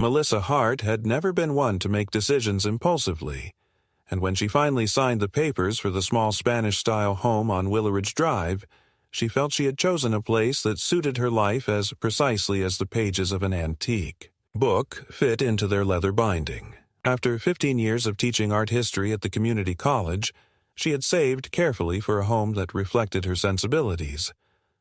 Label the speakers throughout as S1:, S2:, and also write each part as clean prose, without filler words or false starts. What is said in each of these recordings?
S1: Melissa Hart had never been one to make decisions impulsively, and when she finally signed the papers for the small Spanish-style home on Willowridge Drive, she felt she had chosen a place that suited her life as precisely as the pages of an antique book fit into their leather binding. After 15 years of teaching art history at the community college, she had saved carefully for a home that reflected her sensibilities,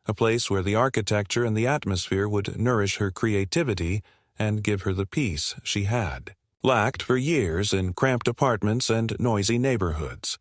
S1: a place where the architecture and the atmosphere would nourish her creativity and give her the peace she had lacked for years in cramped apartments and noisy neighborhoods.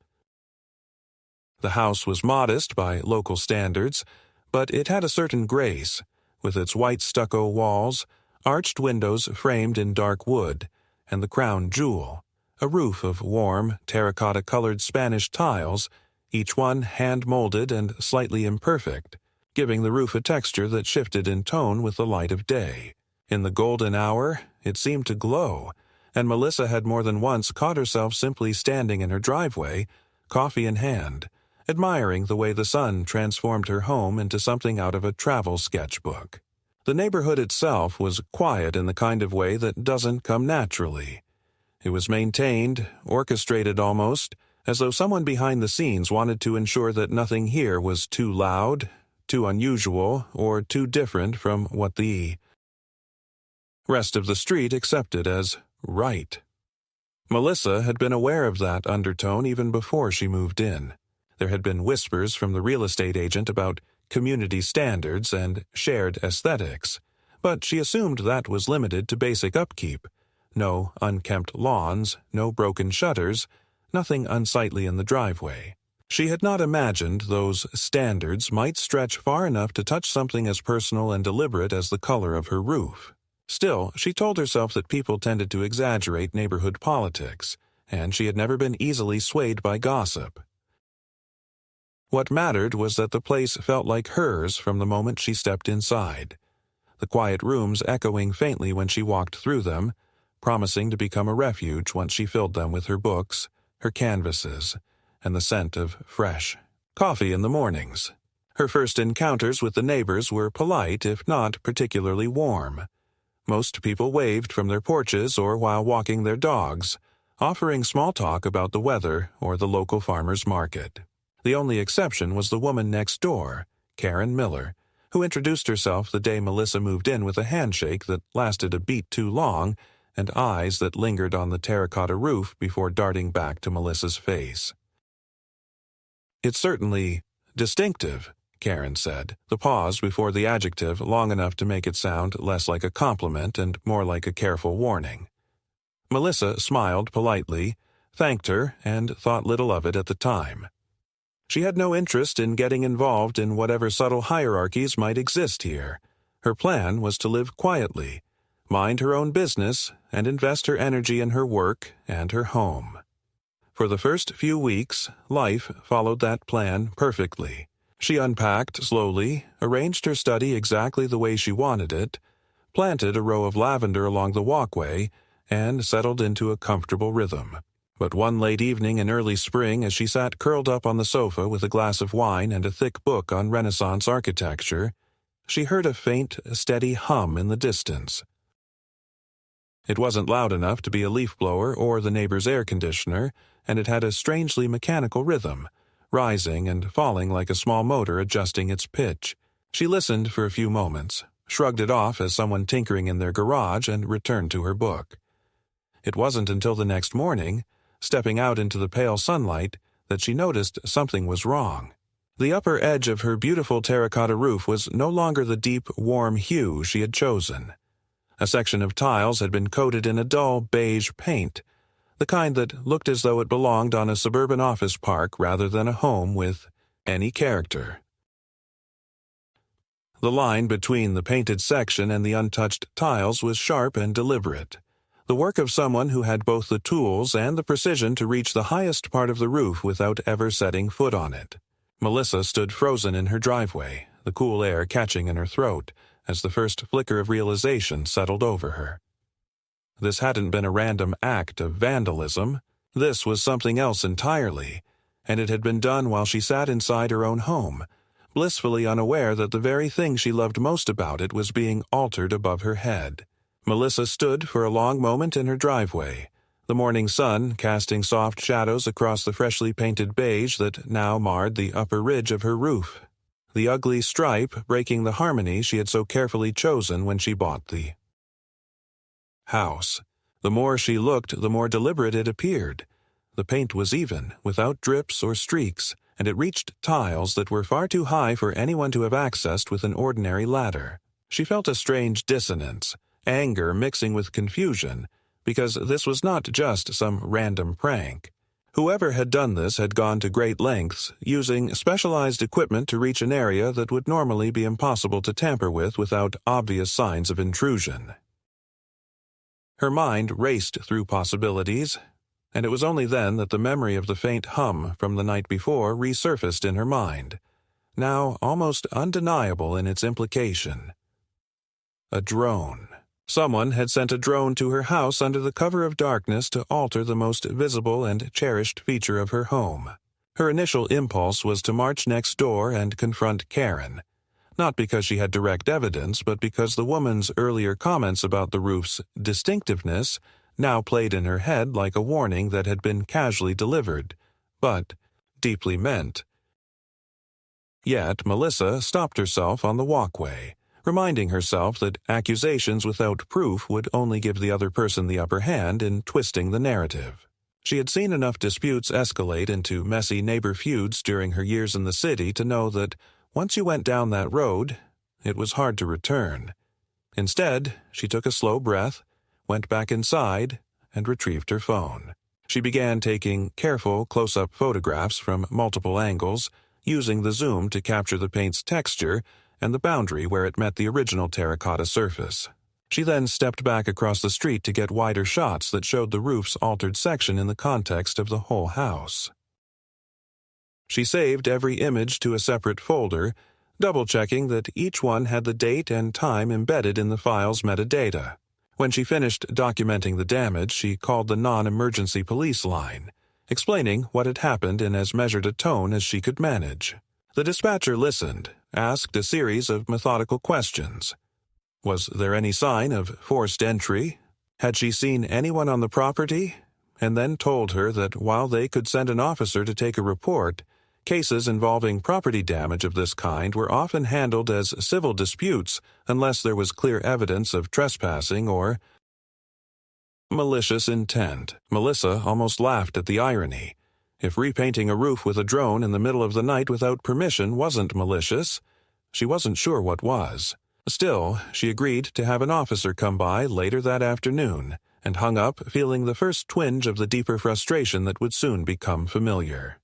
S1: The house was modest by local standards, but it had a certain grace, with its white stucco walls, arched windows framed in dark wood, and the crown jewel, a roof of warm, terracotta-colored Spanish tiles, each one hand-molded and slightly imperfect, giving the roof a texture that shifted in tone with the light of day. In the golden hour, it seemed to glow, and Melissa had more than once caught herself simply standing in her driveway, coffee in hand, admiring the way the sun transformed her home into something out of a travel sketchbook. The neighborhood itself was quiet in the kind of way that doesn't come naturally. It was maintained, orchestrated almost, as though someone behind the scenes wanted to ensure that nothing here was too loud, too unusual, or too different from what the rest of the street accepted as right. Melissa had been aware of that undertone even before she moved in. There had been whispers from the real estate agent about community standards and shared aesthetics, but she assumed that was limited to basic upkeep. No unkempt lawns, no broken shutters, nothing unsightly in the driveway. She had not imagined those standards might stretch far enough to touch something as personal and deliberate as the color of her roof. Still, she told herself that people tended to exaggerate neighborhood politics, and she had never been easily swayed by gossip. What mattered was that the place felt like hers from the moment she stepped inside, the quiet rooms echoing faintly when she walked through them, promising to become a refuge once she filled them with her books, her canvases, and the scent of fresh coffee in the mornings. Her first encounters with the neighbors were polite, if not particularly warm. Most people waved from their porches or while walking their dogs, offering small talk about the weather or the local farmer's market. The only exception was the woman next door, Karen Miller, who introduced herself the day Melissa moved in with a handshake that lasted a beat too long and eyes that lingered on the terracotta roof before darting back to Melissa's face. "It's certainly distinctive," Karen said, the pause before the adjective long enough to make it sound less like a compliment and more like a careful warning. Melissa smiled politely, thanked her, and thought little of it at the time. She had no interest in getting involved in whatever subtle hierarchies might exist here. Her plan was to live quietly, mind her own business, and invest her energy in her work and her home. For the first few weeks, life followed that plan perfectly. She unpacked slowly, arranged her study exactly the way she wanted it, planted a row of lavender along the walkway, and settled into a comfortable rhythm. But one late evening in early spring, as she sat curled up on the sofa with a glass of wine and a thick book on Renaissance architecture, she heard a faint, steady hum in the distance. It wasn't loud enough to be a leaf blower or the neighbor's air conditioner, and it had a strangely mechanical rhythm, rising and falling like a small motor adjusting its pitch. She listened for a few moments, shrugged it off as someone tinkering in their garage, and returned to her book. It wasn't until the next morning, stepping out into the pale sunlight, that she noticed something was wrong. The upper edge of her beautiful terracotta roof was no longer the deep, warm hue she had chosen. A section of tiles had been coated in a dull beige paint, the kind that looked as though it belonged on a suburban office park rather than a home with any character. The line between the painted section and the untouched tiles was sharp and deliberate, the work of someone who had both the tools and the precision to reach the highest part of the roof without ever setting foot on it. Melissa stood frozen in her driveway, the cool air catching in her throat, as the first flicker of realization settled over her. This hadn't been a random act of vandalism. This was something else entirely, and it had been done while she sat inside her own home, blissfully unaware that the very thing she loved most about it was being altered above her head. Melissa stood for a long moment in her driveway, the morning sun casting soft shadows across the freshly painted beige that now marred the upper ridge of her roof, the ugly stripe breaking the harmony she had so carefully chosen when she bought the house. The more she looked, the more deliberate it appeared. The paint was even, without drips or streaks, and it reached tiles that were far too high for anyone to have accessed with an ordinary ladder. She felt a strange dissonance, anger mixing with confusion, because this was not just some random prank. Whoever had done this had gone to great lengths, using specialized equipment to reach an area that would normally be impossible to tamper with without obvious signs of intrusion. Her mind raced through possibilities, and it was only then that the memory of the faint hum from the night before resurfaced in her mind, now almost undeniable in its implication. A drone. Someone had sent a drone to her house under the cover of darkness to alter the most visible and cherished feature of her home. Her initial impulse was to march next door and confront Karen, not because she had direct evidence, but because the woman's earlier comments about the roof's distinctiveness now played in her head like a warning that had been casually delivered, but deeply meant. Yet Melissa stopped herself on the walkway, reminding herself that accusations without proof would only give the other person the upper hand in twisting the narrative. She had seen enough disputes escalate into messy neighbor feuds during her years in the city to know that once you went down that road, it was hard to return. Instead, she took a slow breath, went back inside, and retrieved her phone. She began taking careful close-up photographs from multiple angles, using the zoom to capture the paint's texture and the boundary where it met the original terracotta surface. She then stepped back across the street to get wider shots that showed the roof's altered section in the context of the whole house. She saved every image to a separate folder, double-checking that each one had the date and time embedded in the file's metadata. When she finished documenting the damage, she called the non-emergency police line, explaining what had happened in as measured a tone as she could manage. The dispatcher listened, asked a series of methodical questions. Was there any sign of forced entry? Had she seen anyone on the property? And then told her that while they could send an officer to take a report, cases involving property damage of this kind were often handled as civil disputes unless there was clear evidence of trespassing or malicious intent. Melissa almost laughed at the irony. If repainting a roof with a drone in the middle of the night without permission wasn't malicious, she wasn't sure what was. Still, she agreed to have an officer come by later that afternoon, and hung up feeling the first twinge of the deeper frustration that would soon become familiar.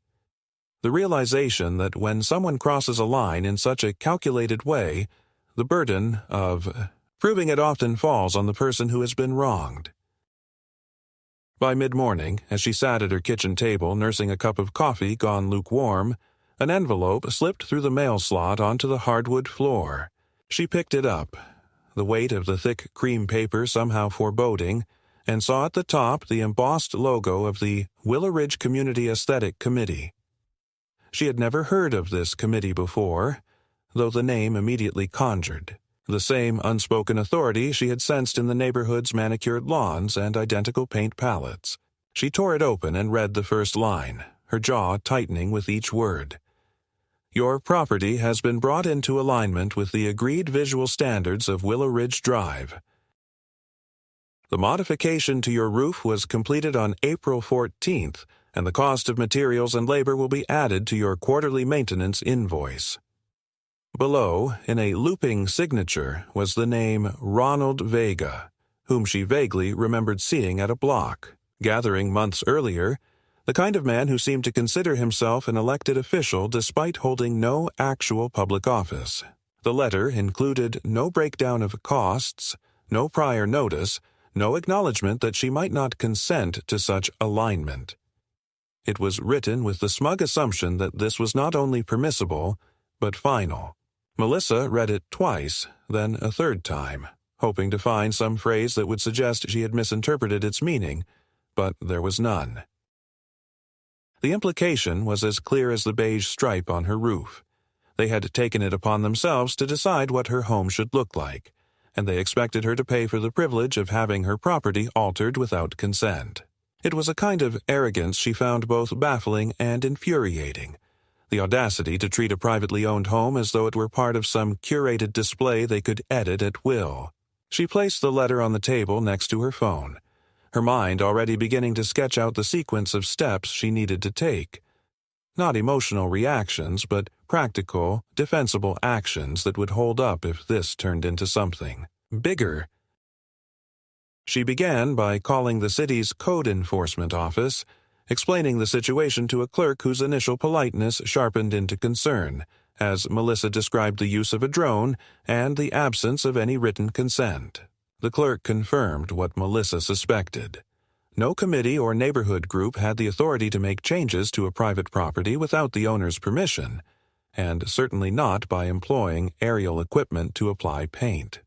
S1: The realization that when someone crosses a line in such a calculated way, the burden of proving it often falls on the person who has been wronged. By mid-morning, as she sat at her kitchen table nursing a cup of coffee gone lukewarm, an envelope slipped through the mail slot onto the hardwood floor. She picked it up, the weight of the thick cream paper somehow foreboding, and saw at the top the embossed logo of the Willow Ridge Community Aesthetic Committee. She had never heard of this committee before, though the name immediately conjured the same unspoken authority she had sensed in the neighborhood's manicured lawns and identical paint palettes. She tore it open and read the first line, her jaw tightening with each word. Your property has been brought into alignment with the agreed visual standards of Willow Ridge Drive. The modification to your roof was completed on April 14th, and the cost of materials and labor will be added to your quarterly maintenance invoice. Below, in a looping signature, was the name Ronald Vega, whom she vaguely remembered seeing at a block, gathering months earlier, the kind of man who seemed to consider himself an elected official despite holding no actual public office. The letter included no breakdown of costs, no prior notice, no acknowledgement that she might not consent to such alignment. It was written with the smug assumption that this was not only permissible, but final. Melissa read it twice, then a third time, hoping to find some phrase that would suggest she had misinterpreted its meaning, but there was none. The implication was as clear as the beige stripe on her roof. They had taken it upon themselves to decide what her home should look like, and they expected her to pay for the privilege of having her property altered without consent. It was a kind of arrogance she found both baffling and infuriating. The audacity to treat a privately owned home as though it were part of some curated display they could edit at will. She placed the letter on the table next to her phone, her mind already beginning to sketch out the sequence of steps she needed to take. Not emotional reactions, but practical, defensible actions that would hold up if this turned into something bigger. She began by calling the city's code enforcement office, explaining the situation to a clerk whose initial politeness sharpened into concern, as Melissa described the use of a drone and the absence of any written consent. The clerk confirmed what Melissa suspected. No committee or neighborhood group had the authority to make changes to a private property without the owner's permission, and certainly not by employing aerial equipment to apply paint.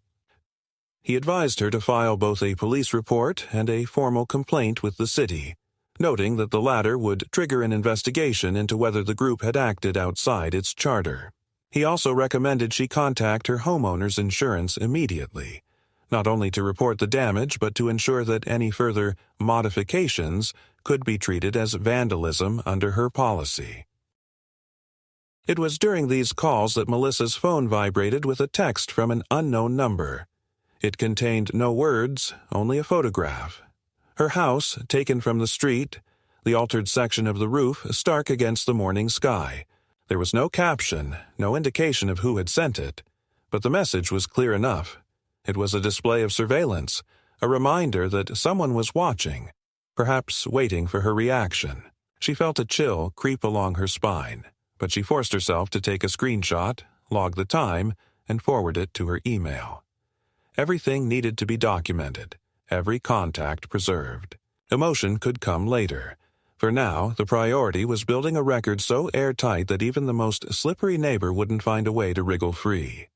S1: He advised her to file both a police report and a formal complaint with the city, noting that the latter would trigger an investigation into whether the group had acted outside its charter. He also recommended she contact her homeowner's insurance immediately, not only to report the damage but to ensure that any further modifications could be treated as vandalism under her policy. It was during these calls that Melissa's phone vibrated with a text from an unknown number. It contained no words, only a photograph. Her house, taken from the street, the altered section of the roof stark against the morning sky. There was no caption, no indication of who had sent it, but the message was clear enough. It was a display of surveillance, a reminder that someone was watching, perhaps waiting for her reaction. She felt a chill creep along her spine, but she forced herself to take a screenshot, log the time, and forward it to her email. Everything needed to be documented, every contact preserved. Emotion could come later. For now, the priority was building a record so airtight that even the most slippery neighbor wouldn't find a way to wriggle free.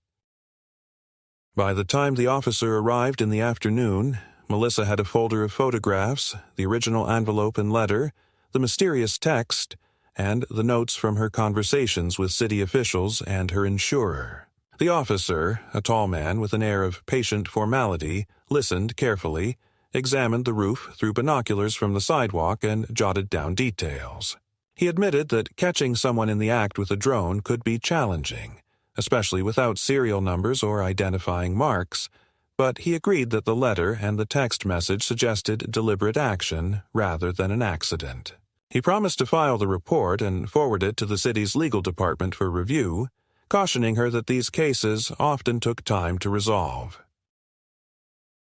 S1: By the time the officer arrived in the afternoon, Melissa had a folder of photographs, the original envelope and letter, the mysterious text, and the notes from her conversations with city officials and her insurer. The officer, a tall man with an air of patient formality, listened carefully, examined the roof through binoculars from the sidewalk, and jotted down details. He admitted that catching someone in the act with a drone could be challenging, especially without serial numbers or identifying marks, but he agreed that the letter and the text message suggested deliberate action rather than an accident. He promised to file the report and forward it to the city's legal department for review, cautioning her that these cases often took time to resolve.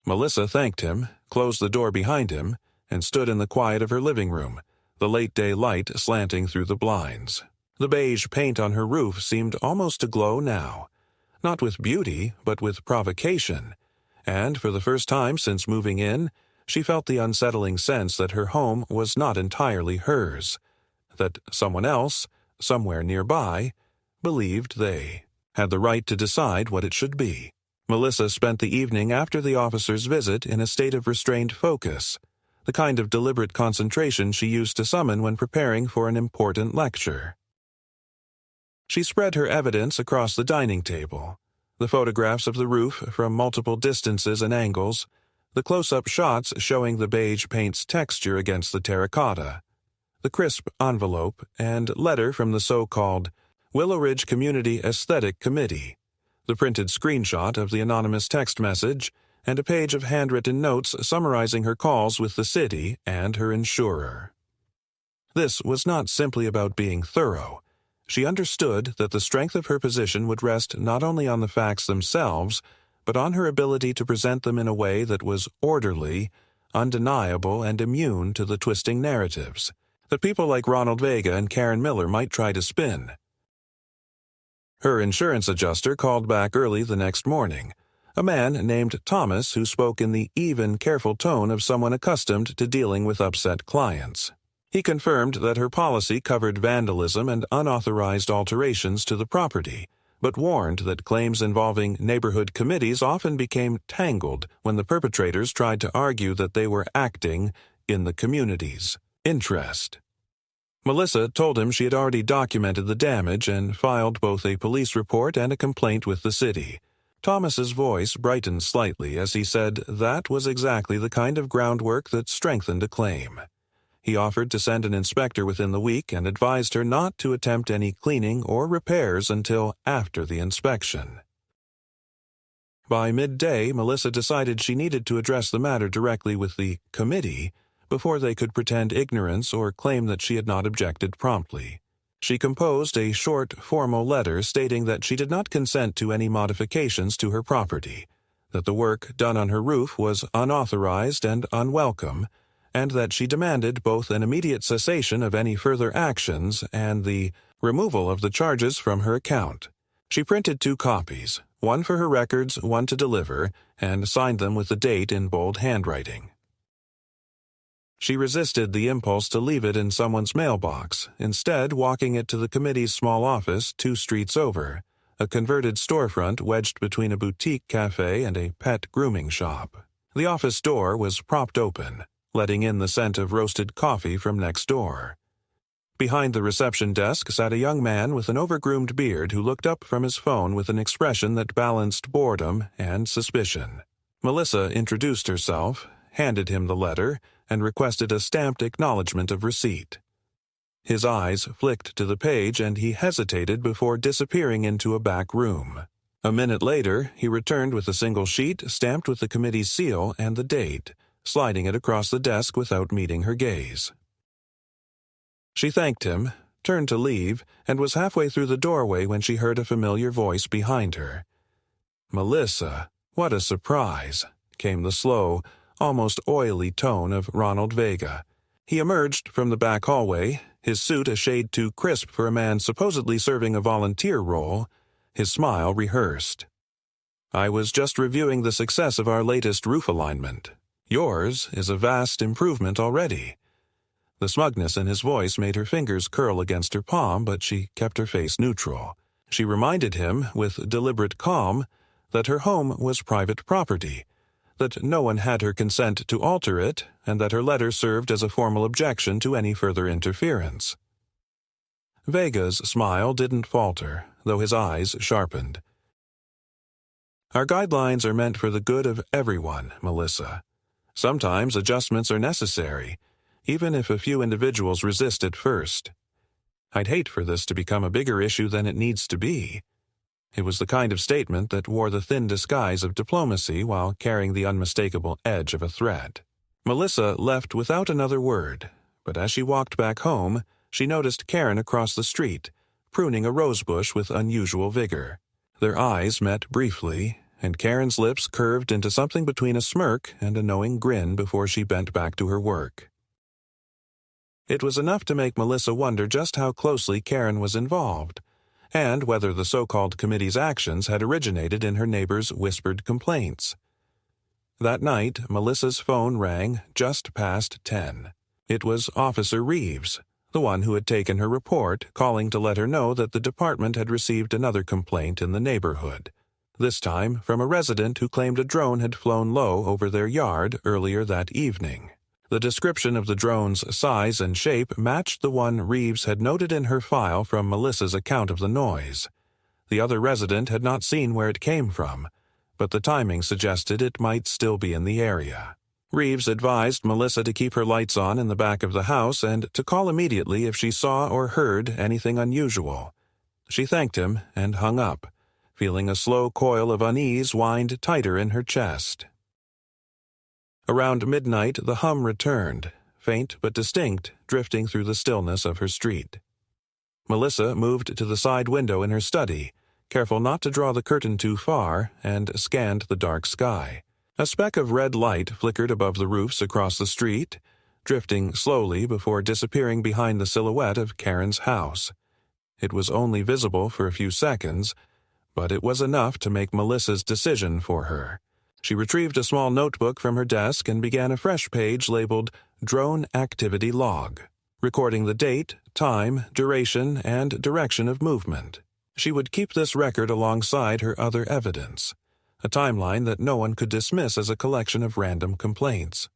S1: Melissa thanked him, closed the door behind him, and stood in the quiet of her living room, the late-day light slanting through the blinds. The beige paint on her roof seemed almost to glow now, not with beauty, but with provocation, and for the first time since moving in, she felt the unsettling sense that her home was not entirely hers, that someone else, somewhere nearby, believed they had the right to decide what it should be. Melissa spent the evening after the officer's visit in a state of restrained focus, the kind of deliberate concentration she used to summon when preparing for an important lecture. She spread her evidence across the dining table, the photographs of the roof from multiple distances and angles, the close-up shots showing the beige paint's texture against the terracotta, the crisp envelope and letter from the so-called Willow Ridge Community Aesthetic Committee, the printed screenshot of the anonymous text message, and a page of handwritten notes summarizing her calls with the city and her insurer. This was not simply about being thorough. She understood that the strength of her position would rest not only on the facts themselves, but on her ability to present them in a way that was orderly, undeniable, and immune to the twisting narratives that people like Ronald Vega and Karen Miller might try to spin. Her insurance adjuster called back early the next morning, a man named Thomas who spoke in the even, careful tone of someone accustomed to dealing with upset clients. He confirmed that her policy covered vandalism and unauthorized alterations to the property, but warned that claims involving neighborhood committees often became tangled when the perpetrators tried to argue that they were acting in the community's interest. Melissa told him she had already documented the damage and filed both a police report and a complaint with the city. Thomas's voice brightened slightly as he said that was exactly the kind of groundwork that strengthened a claim. He offered to send an inspector within the week and advised her not to attempt any cleaning or repairs until after the inspection. By midday, Melissa decided she needed to address the matter directly with the committee before they could pretend ignorance or claim that she had not objected promptly. She composed a short, formal letter stating that she did not consent to any modifications to her property, that the work done on her roof was unauthorized and unwelcome, and that she demanded both an immediate cessation of any further actions and the removal of the charges from her account. She printed 2 copies, one for her records, one to deliver, and signed them with the date in bold handwriting. She resisted the impulse to leave it in someone's mailbox, instead walking it to the committee's small office 2 streets over, a converted storefront wedged between a boutique cafe and a pet grooming shop. The office door was propped open, letting in the scent of roasted coffee from next door. Behind the reception desk sat a young man with an overgroomed beard who looked up from his phone with an expression that balanced boredom and suspicion. Melissa introduced herself, handed him the letter, and requested a stamped acknowledgement of receipt. His eyes flicked to the page and he hesitated before disappearing into a back room. A minute later, he returned with a single sheet stamped with the committee's seal and the date, sliding it across the desk without meeting her gaze. She thanked him, turned to leave, and was halfway through the doorway when she heard a familiar voice behind her. "Melissa, what a surprise," came the slow, almost oily tone of Ronald Vega. He emerged from the back hallway, his suit a shade too crisp for a man supposedly serving a volunteer role, his smile rehearsed. "I was just reviewing the success of our latest roof alignment. Yours is a vast improvement already." The smugness in his voice made her fingers curl against her palm, but she kept her face neutral. She reminded him, with deliberate calm, that her home was private property, that no one had her consent to alter it, and that her letter served as a formal objection to any further interference. Vega's smile didn't falter, though his eyes sharpened. "Our guidelines are meant for the good of everyone, Melissa. Sometimes adjustments are necessary, even if a few individuals resist at first. I'd hate for this to become a bigger issue than it needs to be." It was the kind of statement that wore the thin disguise of diplomacy while carrying the unmistakable edge of a threat. Melissa left without another word, but as she walked back home, she noticed Karen across the street, pruning a rosebush with unusual vigor. Their eyes met briefly, and Karen's lips curved into something between a smirk and a knowing grin before she bent back to her work. It was enough to make Melissa wonder just how closely Karen was involved, and whether the so-called committee's actions had originated in her neighbor's whispered complaints. That night, Melissa's phone rang just past 10. It was Officer Reeves, the one who had taken her report, calling to let her know that the department had received another complaint in the neighborhood, this time from a resident who claimed a drone had flown low over their yard earlier that evening. The description of the drone's size and shape matched the one Reeves had noted in her file from Melissa's account of the noise. The other resident had not seen where it came from, but the timing suggested it might still be in the area. Reeves advised Melissa to keep her lights on in the back of the house and to call immediately if she saw or heard anything unusual. She thanked him and hung up, feeling a slow coil of unease wind tighter in her chest. Around midnight, the hum returned, faint but distinct, drifting through the stillness of her street. Melissa moved to the side window in her study, careful not to draw the curtain too far, and scanned the dark sky. A speck of red light flickered above the roofs across the street, drifting slowly before disappearing behind the silhouette of Karen's house. It was only visible for a few seconds, but it was enough to make Melissa's decision for her. She retrieved a small notebook from her desk and began a fresh page labeled Drone Activity Log, recording the date, time, duration, and direction of movement. She would keep this record alongside her other evidence, a timeline that no one could dismiss as a collection of random complaints.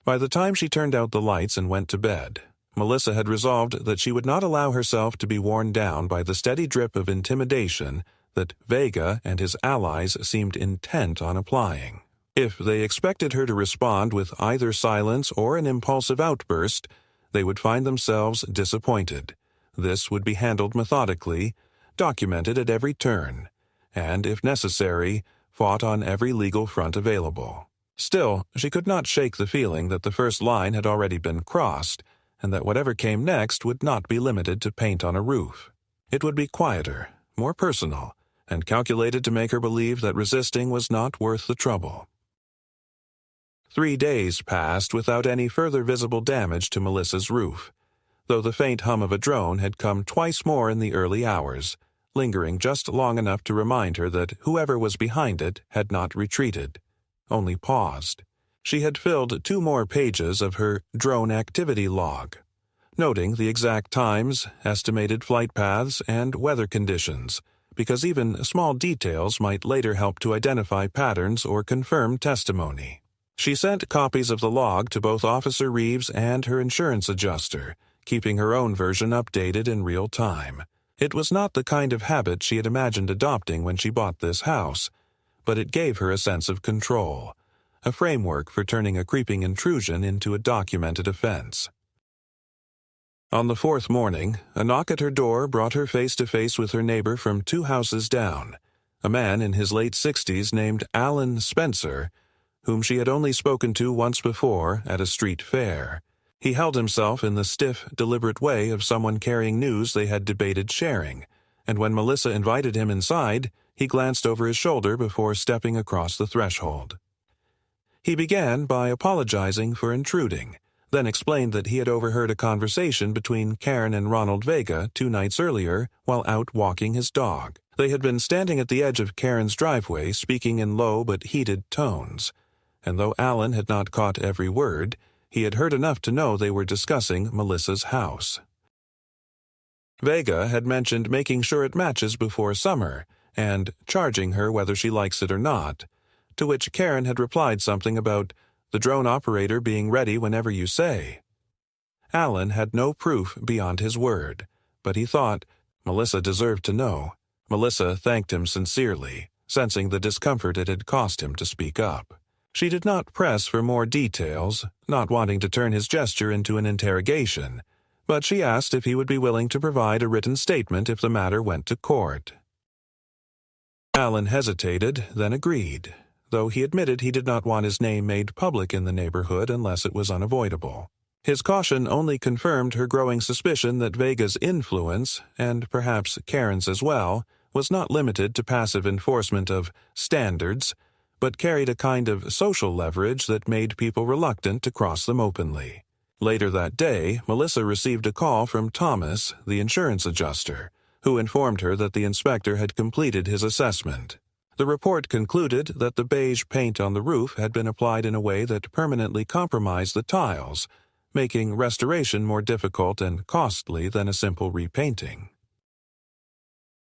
S1: By the time she turned out the lights and went to bed, Melissa had resolved that she would not allow herself to be worn down by the steady drip of intimidation that Vega and his allies seemed intent on applying. If they expected her to respond with either silence or an impulsive outburst, they would find themselves disappointed. This would be handled methodically, documented at every turn, and, if necessary, fought on every legal front available. Still, she could not shake the feeling that the first line had already been crossed, and that whatever came next would not be limited to paint on a roof. It would be quieter, more personal, and calculated to make her believe that resisting was not worth the trouble. 3 days passed without any further visible damage to Melissa's roof, though the faint hum of a drone had come twice more in the early hours, lingering just long enough to remind her that whoever was behind it had not retreated, only paused. She had filled 2 more pages of her drone activity log, noting the exact times, estimated flight paths, and weather conditions, because even small details might later help to identify patterns or confirm testimony. She sent copies of the log to both Officer Reeves and her insurance adjuster, keeping her own version updated in real time. It was not the kind of habit she had imagined adopting when she bought this house, but it gave her a sense of control, a framework for turning a creeping intrusion into a documented offense. On the 4th morning, a knock at her door brought her face to face with her neighbor from 2 houses down, a man in his late 60s named Alan Spencer, whom she had only spoken to once before at a street fair. He held himself in the stiff, deliberate way of someone carrying news they had debated sharing, and when Melissa invited him inside, he glanced over his shoulder before stepping across the threshold. He began by apologizing for intruding, then explained that he had overheard a conversation between Karen and Ronald Vega 2 nights earlier while out walking his dog. They had been standing at the edge of Karen's driveway speaking in low but heated tones, and though Alan had not caught every word, he had heard enough to know they were discussing Melissa's house. Vega had mentioned making sure it matches before summer, and charging her whether she likes it or not, to which Karen had replied something about the drone operator being ready whenever you say. Alan had no proof beyond his word, but he thought Melissa deserved to know. Melissa thanked him sincerely, sensing the discomfort it had cost him to speak up. She did not press for more details, not wanting to turn his gesture into an interrogation, but she asked if he would be willing to provide a written statement if the matter went to court. Alan hesitated, then agreed, though he admitted he did not want his name made public in the neighborhood unless it was unavoidable. His caution only confirmed her growing suspicion that Vega's influence, and perhaps Karen's as well, was not limited to passive enforcement of standards, but carried a kind of social leverage that made people reluctant to cross them openly. Later that day, Melissa received a call from Thomas, the insurance adjuster, who informed her that the inspector had completed his assessment. The report concluded that the beige paint on the roof had been applied in a way that permanently compromised the tiles, making restoration more difficult and costly than a simple repainting.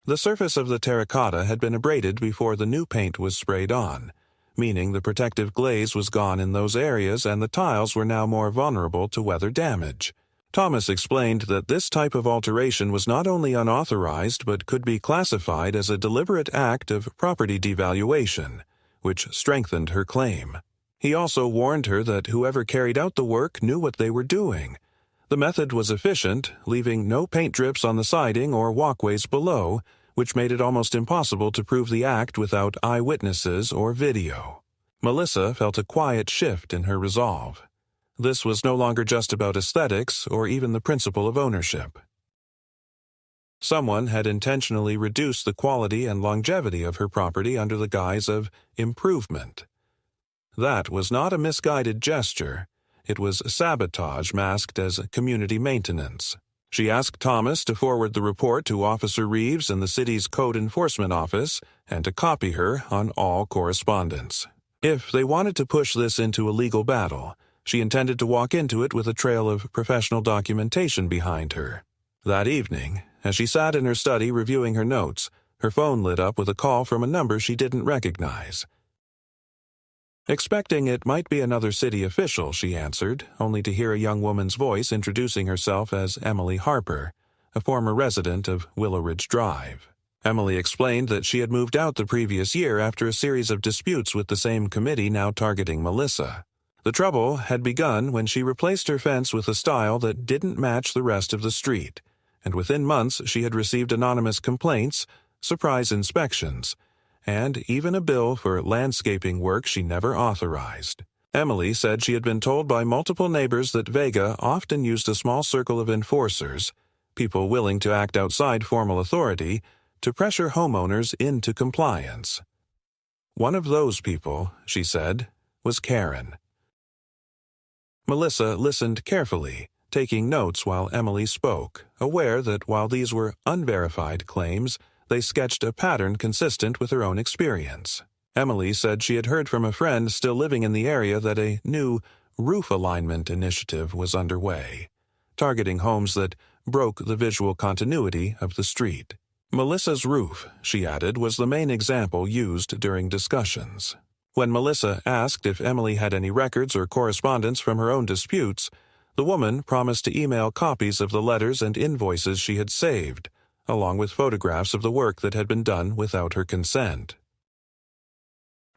S1: The surface of the terracotta had been abraded before the new paint was sprayed on, meaning the protective glaze was gone in those areas and the tiles were now more vulnerable to weather damage. Thomas explained that this type of alteration was not only unauthorized but could be classified as a deliberate act of property devaluation, which strengthened her claim. He also warned her that whoever carried out the work knew what they were doing. The method was efficient, leaving no paint drips on the siding or walkways below, which made it almost impossible to prove the act without eyewitnesses or video. Melissa felt a quiet shift in her resolve. This was no longer just about aesthetics or even the principle of ownership. Someone had intentionally reduced the quality and longevity of her property under the guise of improvement. That was not a misguided gesture. It was sabotage masked as community maintenance. She asked Thomas to forward the report to Officer Reeves in the city's Code Enforcement Office and to copy her on all correspondence. If they wanted to push this into a legal battle, she intended to walk into it with a trail of professional documentation behind her. That evening, as she sat in her study reviewing her notes, her phone lit up with a call from a number she didn't recognize. Expecting it might be another city official, she answered, only to hear a young woman's voice introducing herself as Emily Harper, a former resident of Willow Ridge Drive. Emily explained that she had moved out the previous year after a series of disputes with the same committee now targeting Melissa. The trouble had begun when she replaced her fence with a style that didn't match the rest of the street, and within months she had received anonymous complaints, surprise inspections, and even a bill for landscaping work she never authorized. Emily said she had been told by multiple neighbors that Vega often used a small circle of enforcers, people willing to act outside formal authority, to pressure homeowners into compliance. One of those people, she said, was Karen. Melissa listened carefully, taking notes while Emily spoke, aware that while these were unverified claims, they sketched a pattern consistent with her own experience. Emily said she had heard from a friend still living in the area that a new roof alignment initiative was underway, targeting homes that broke the visual continuity of the street. Melissa's roof, she added, was the main example used during discussions. When Melissa asked if Emily had any records or correspondence from her own disputes, the woman promised to email copies of the letters and invoices she had saved, along with photographs of the work that had been done without her consent.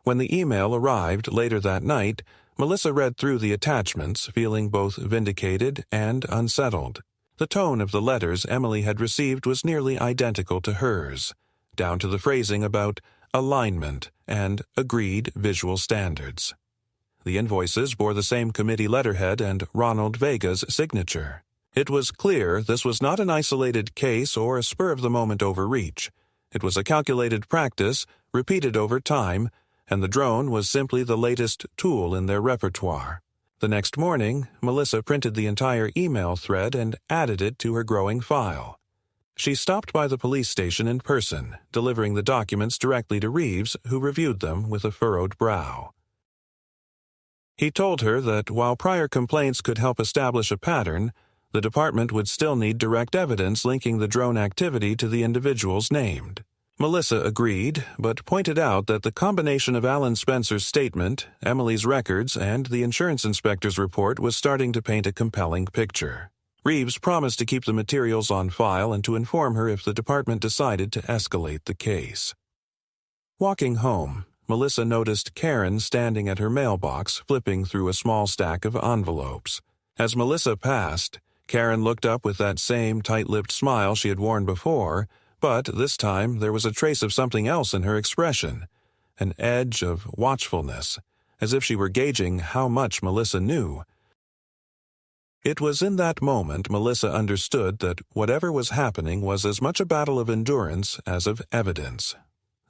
S1: When the email arrived later that night, Melissa read through the attachments, feeling both vindicated and unsettled. The tone of the letters Emily had received was nearly identical to hers, down to the phrasing about alignment and agreed visual standards. The invoices bore the same committee letterhead and Ronald Vega's signature. It was clear this was not an isolated case or a spur-of-the-moment overreach. It was a calculated practice, repeated over time, and the drone was simply the latest tool in their repertoire. The next morning, Melissa printed the entire email thread and added it to her growing file. She stopped by the police station in person, delivering the documents directly to Reeves, who reviewed them with a furrowed brow. He told her that while prior complaints could help establish a pattern, the department would still need direct evidence linking the drone activity to the individuals named. Melissa agreed, but pointed out that the combination of Alan Spencer's statement, Emily's records, and the insurance inspector's report was starting to paint a compelling picture. Reeves promised to keep the materials on file and to inform her if the department decided to escalate the case. Walking home, Melissa noticed Karen standing at her mailbox, flipping through a small stack of envelopes. As Melissa passed, Karen looked up with that same tight-lipped smile she had worn before, but this time there was a trace of something else in her expression, an edge of watchfulness, as if she were gauging how much Melissa knew. It was in that moment Melissa understood that whatever was happening was as much a battle of endurance as of evidence.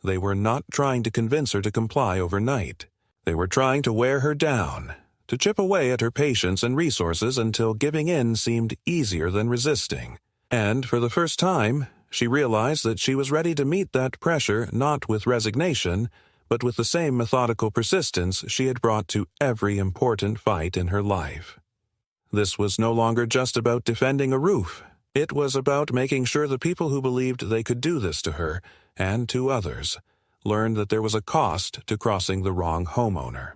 S1: They were not trying to convince her to comply overnight. They were trying to wear her down, to chip away at her patience and resources until giving in seemed easier than resisting. And for the first time, she realized that she was ready to meet that pressure not with resignation, but with the same methodical persistence she had brought to every important fight in her life. This was no longer just about defending a roof. It was about making sure the people who believed they could do this to her, and to others, learned that there was a cost to crossing the wrong homeowner.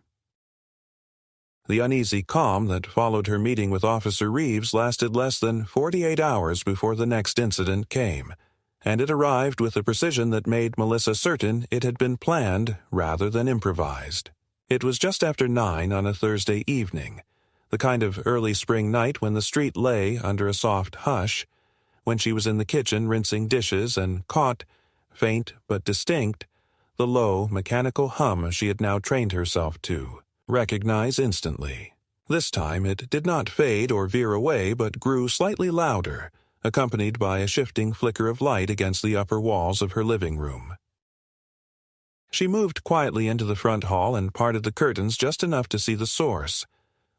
S1: The uneasy calm that followed her meeting with Officer Reeves lasted less than 48 hours before the next incident came, and it arrived with a precision that made Melissa certain it had been planned rather than improvised. It was just after 9 on a Thursday evening, the kind of early spring night when the street lay under a soft hush, when she was in the kitchen rinsing dishes and caught, faint but distinct, the low, mechanical hum she had now trained herself to recognize instantly. This time it did not fade or veer away but grew slightly louder, accompanied by a shifting flicker of light against the upper walls of her living room. She moved quietly into the front hall and parted the curtains just enough to see the source.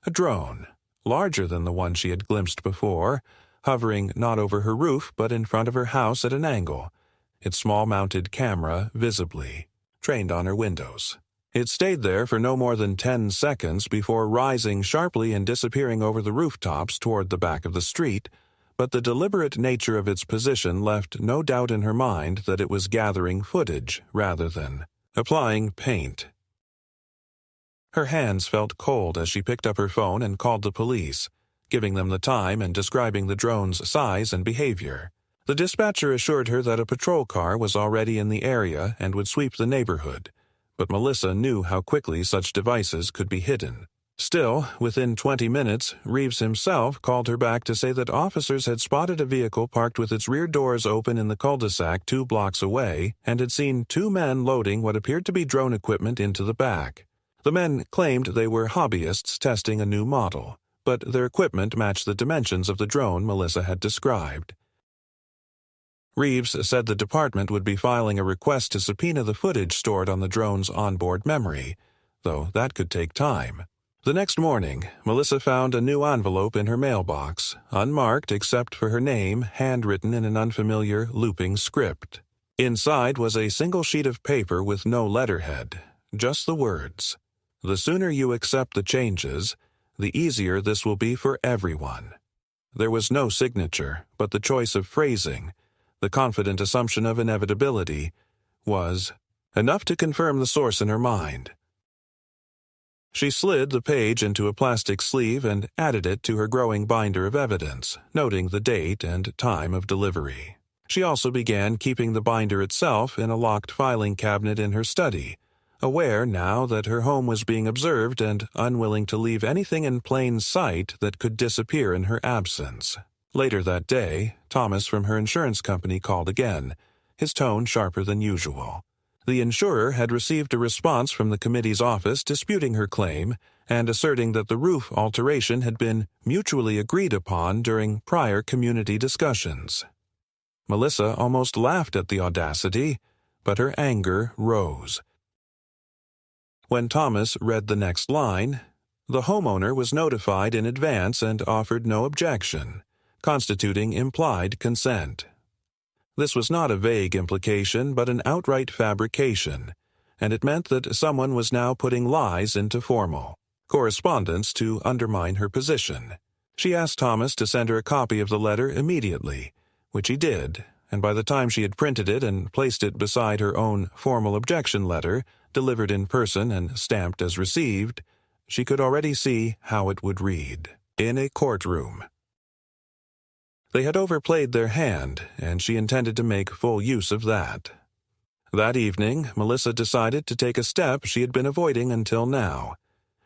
S1: A drone, larger than the one she had glimpsed before, hovering not over her roof but in front of her house at an angle, its small-mounted camera visibly trained on her windows. It stayed there for no more than 10 seconds before rising sharply and disappearing over the rooftops toward the back of the street, but the deliberate nature of its position left no doubt in her mind that it was gathering footage rather than applying paint. Her hands felt cold as she picked up her phone and called the police, giving them the time and describing the drone's size and behavior. The dispatcher assured her that a patrol car was already in the area and would sweep the neighborhood, but Melissa knew how quickly such devices could be hidden. Still, within 20 minutes, Reeves himself called her back to say that officers had spotted a vehicle parked with its rear doors open in the cul-de-sac 2 blocks away and had seen 2 men loading what appeared to be drone equipment into the back. The men claimed they were hobbyists testing a new model, but their equipment matched the dimensions of the drone Melissa had described. Reeves said the department would be filing a request to subpoena the footage stored on the drone's onboard memory, though that could take time. The next morning, Melissa found a new envelope in her mailbox, unmarked except for her name handwritten in an unfamiliar looping script. Inside was a single sheet of paper with no letterhead, just the words, "The sooner you accept the changes, the easier this will be for everyone." There was no signature, but the choice of phrasing, the confident assumption of inevitability, was enough to confirm the source in her mind. She slid the page into a plastic sleeve and added it to her growing binder of evidence, noting the date and time of delivery. She also began keeping the binder itself in a locked filing cabinet in her study, aware now that her home was being observed and unwilling to leave anything in plain sight that could disappear in her absence. Later that day, Thomas from her insurance company called again, his tone sharper than usual. The insurer had received a response from the committee's office disputing her claim and asserting that the roof alteration had been mutually agreed upon during prior community discussions. Melissa almost laughed at the audacity, but her anger rose. When Thomas read the next line, the homeowner was notified in advance and offered no objection, constituting implied consent. This was not a vague implication, but an outright fabrication, and it meant that someone was now putting lies into formal correspondence to undermine her position. She asked Thomas to send her a copy of the letter immediately, which he did, and by the time she had printed it and placed it beside her own formal objection letter, delivered in person and stamped as received, she could already see how it would read. In a courtroom. They had overplayed their hand, and she intended to make full use of that. That evening, Melissa decided to take a step she had been avoiding until now.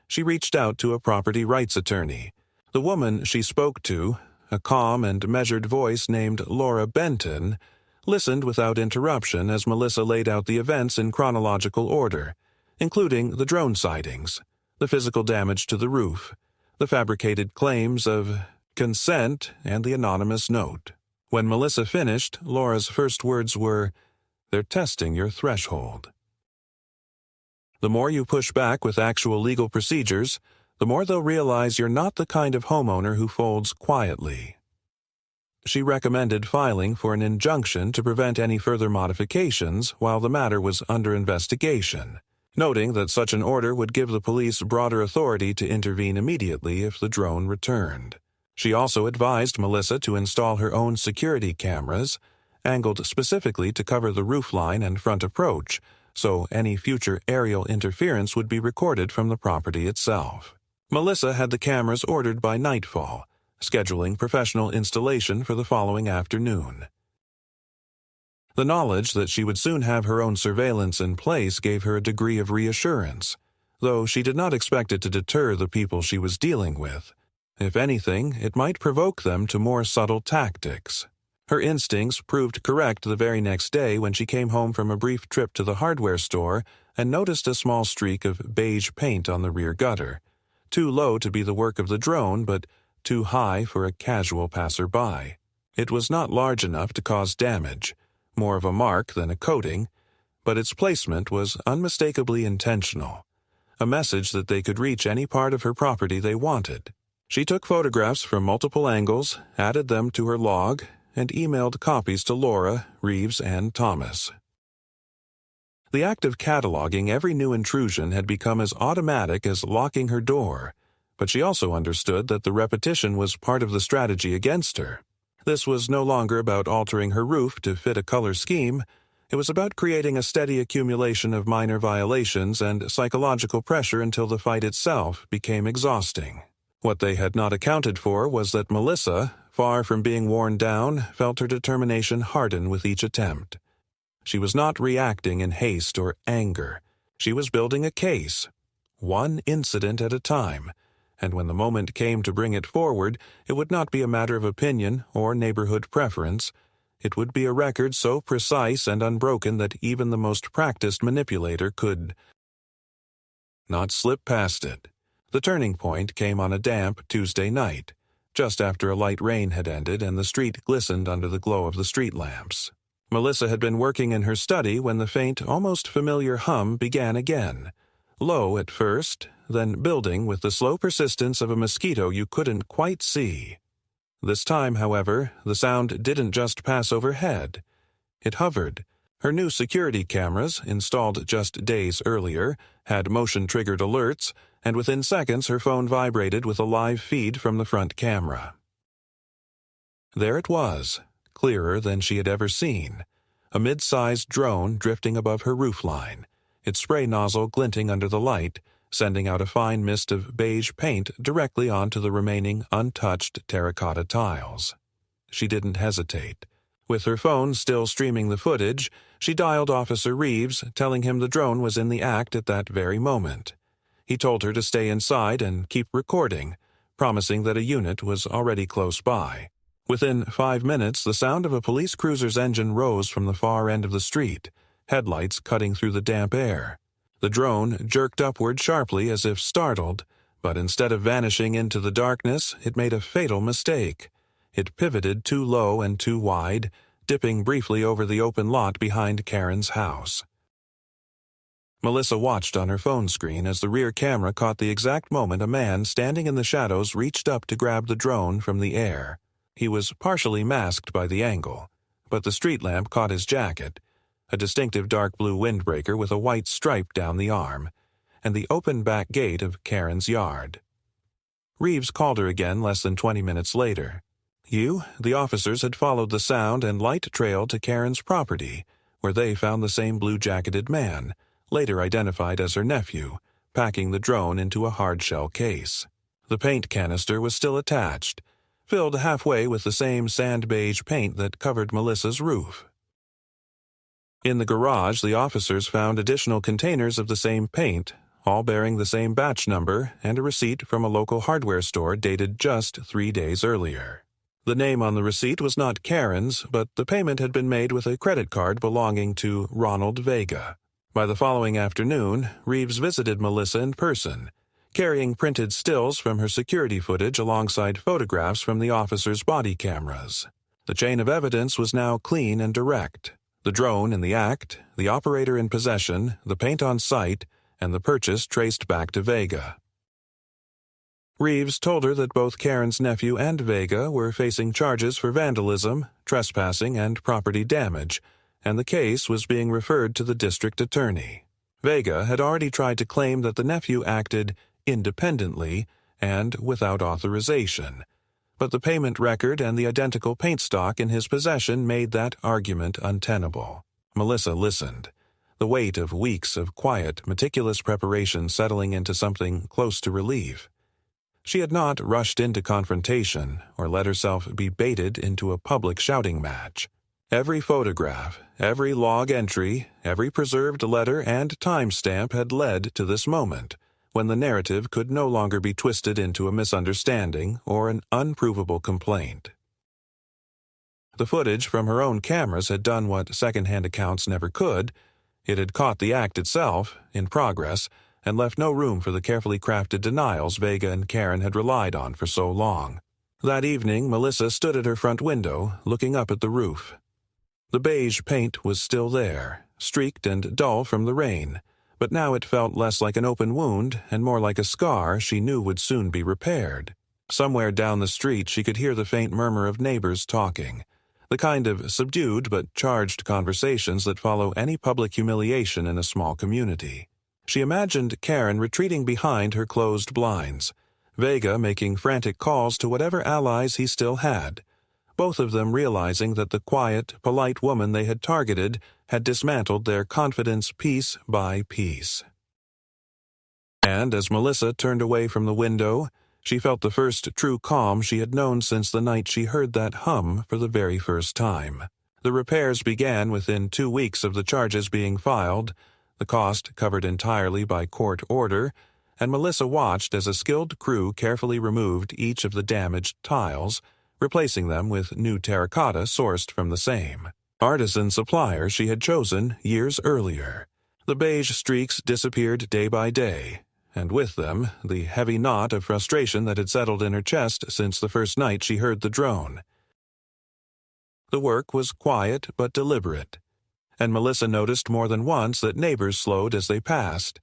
S1: She reached out to a property rights attorney. The woman she spoke to, a calm and measured voice named Laura Benton, listened without interruption as Melissa laid out the events in chronological order, including the drone sightings, the physical damage to the roof, the fabricated claims of consent, and the anonymous note. When Melissa finished, Laura's first words were, "They're testing your threshold." The more you push back with actual legal procedures, the more they'll realize you're not the kind of homeowner who folds quietly. She recommended filing for an injunction to prevent any further modifications while the matter was under investigation, noting that such an order would give the police broader authority to intervene immediately if the drone returned. She also advised Melissa to install her own security cameras, angled specifically to cover the roofline and front approach, so any future aerial interference would be recorded from the property itself. Melissa had the cameras ordered by nightfall, scheduling professional installation for the following afternoon. The knowledge that she would soon have her own surveillance in place gave her a degree of reassurance, though she did not expect it to deter the people she was dealing with. If anything, it might provoke them to more subtle tactics. Her instincts proved correct the very next day when she came home from a brief trip to the hardware store and noticed a small streak of beige paint on the rear gutter, too low to be the work of the drone but too high for a casual passerby. It was not large enough to cause damage, more of a mark than a coating, but its placement was unmistakably intentional, a message that they could reach any part of her property they wanted. She took photographs from multiple angles, added them to her log, and emailed copies to Laura, Reeves, and Thomas. The act of cataloging every new intrusion had become as automatic as locking her door, but she also understood that the repetition was part of the strategy against her. This was no longer about altering her roof to fit a color scheme. It was about creating a steady accumulation of minor violations and psychological pressure until the fight itself became exhausting. What they had not accounted for was that Melissa, far from being worn down, felt her determination harden with each attempt. She was not reacting in haste or anger. She was building a case, one incident at a time, and when the moment came to bring it forward, it would not be a matter of opinion or neighborhood preference. It would be a record so precise and unbroken that even the most practiced manipulator could not slip past it. The turning point came on a damp Tuesday night, just after a light rain had ended and the street glistened under the glow of the street lamps. Melissa had been working in her study when the faint, almost familiar hum began again. Low at first, then building with the slow persistence of a mosquito you couldn't quite see. This time, however, the sound didn't just pass overhead. It hovered. Her new security cameras, installed just days earlier, had motion-triggered alerts, and within seconds her phone vibrated with a live feed from the front camera. There it was, clearer than she had ever seen. A mid-sized drone drifting above her roofline, its spray nozzle glinting under the light, sending out a fine mist of beige paint directly onto the remaining untouched terracotta tiles. She didn't hesitate. With her phone still streaming the footage, she dialed Officer Reeves, telling him the drone was in the act at that very moment. He told her to stay inside and keep recording, promising that a unit was already close by. Within 5 minutes, the sound of a police cruiser's engine rose from the far end of the street, headlights cutting through the damp air. The drone jerked upward sharply as if startled, but instead of vanishing into the darkness, it made a fatal mistake. It pivoted too low and too wide, dipping briefly over the open lot behind Karen's house. Melissa watched on her phone screen as the rear camera caught the exact moment a man standing in the shadows reached up to grab the drone from the air. He was partially masked by the angle, but the street lamp caught his jacket, a distinctive dark blue windbreaker with a white stripe down the arm, and the open back gate of Karen's yard. Reeves called her again less than 20 minutes later. The officers had followed the sound and light trail to Karen's property, where they found the same blue-jacketed man, later identified as her nephew, packing the drone into a hard-shell case. The paint canister was still attached, filled halfway with the same sand-beige paint that covered Melissa's roof. In the garage, the officers found additional containers of the same paint, all bearing the same batch number and a receipt from a local hardware store dated just 3 days earlier. The name on the receipt was not Karen's, but the payment had been made with a credit card belonging to Ronald Vega. By the following afternoon, Reeves visited Melissa in person, carrying printed stills from her security footage alongside photographs from the officers' body cameras. The chain of evidence was now clean and direct. The drone in the act, the operator in possession, the paint on site, and the purchase traced back to Vega. Reeves told her that both Karen's nephew and Vega were facing charges for vandalism, trespassing, and property damage, and the case was being referred to the district attorney. Vega had already tried to claim that the nephew acted independently and without authorization, but the payment record and the identical paint stock in his possession made that argument untenable. Melissa listened, the weight of weeks of quiet, meticulous preparation settling into something close to relief. She had not rushed into confrontation or let herself be baited into a public shouting match. Every photograph, every log entry, every preserved letter and timestamp had led to this moment, when the narrative could no longer be twisted into a misunderstanding or an unprovable complaint. The footage from her own cameras had done what second-hand accounts never could. It had caught the act itself, in progress, and left no room for the carefully crafted denials Vega and Karen had relied on for so long. That evening, Melissa stood at her front window, looking up at the roof. The beige paint was still there, streaked and dull from the rain, but now it felt less like an open wound and more like a scar she knew would soon be repaired. Somewhere down the street she could hear the faint murmur of neighbors talking, the kind of subdued but charged conversations that follow any public humiliation in a small community. She imagined Karen retreating behind her closed blinds, Vega making frantic calls to whatever allies he still had, both of them realizing that the quiet, polite woman they had targeted had dismantled their confidence piece by piece. And as Melissa turned away from the window, She felt the first true calm she had known since the night she heard that hum for the very first time. The repairs began within 2 weeks of the charges being filed, the cost covered entirely by court order, and Melissa watched as a skilled crew carefully removed each of the damaged tiles, replacing them with new terracotta sourced from the same artisan supplier she had chosen years earlier. The beige streaks disappeared day by day, and with them the heavy knot of frustration that had settled in her chest since the first night she heard the drone. The work was quiet but deliberate, and Melissa noticed more than once that neighbors slowed as they passed,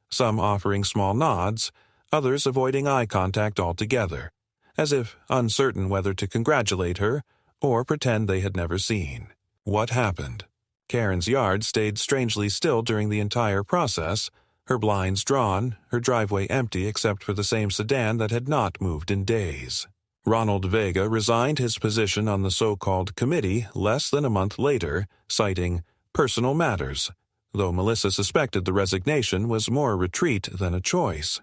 S1: some offering small nods, others avoiding eye contact altogether, as if uncertain whether to congratulate her or pretend they had never seen. What happened? Karen's yard stayed strangely still during the entire process, her blinds drawn, her driveway empty except for the same sedan that had not moved in days. Ronald Vega resigned his position on the so-called committee less than a month later, citing personal matters, though Melissa suspected the resignation was more a retreat than a choice.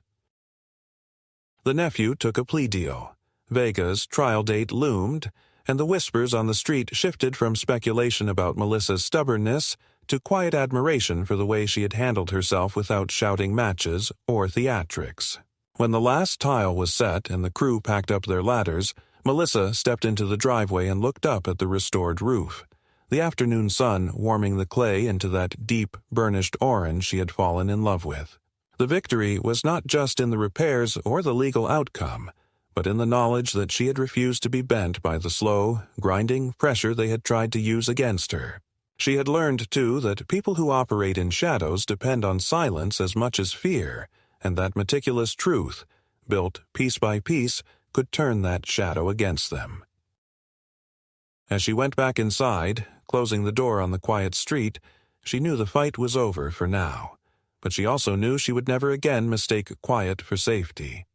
S1: The nephew took a plea deal. Vega's trial date loomed, and the whispers on the street shifted from speculation about Melissa's stubbornness to quiet admiration for the way she had handled herself without shouting matches or theatrics. When the last tile was set and the crew packed up their ladders, Melissa stepped into the driveway and looked up at the restored roof, the afternoon sun warming the clay into that deep, burnished orange she had fallen in love with. The victory was not just in the repairs or the legal outcome, but in the knowledge that she had refused to be bent by the slow, grinding pressure they had tried to use against her. She had learned, too, that people who operate in shadows depend on silence as much as fear, and that meticulous truth, built piece by piece, could turn that shadow against them. As she went back inside, closing the door on the quiet street, she knew the fight was over for now, but she also knew she would never again mistake quiet for safety.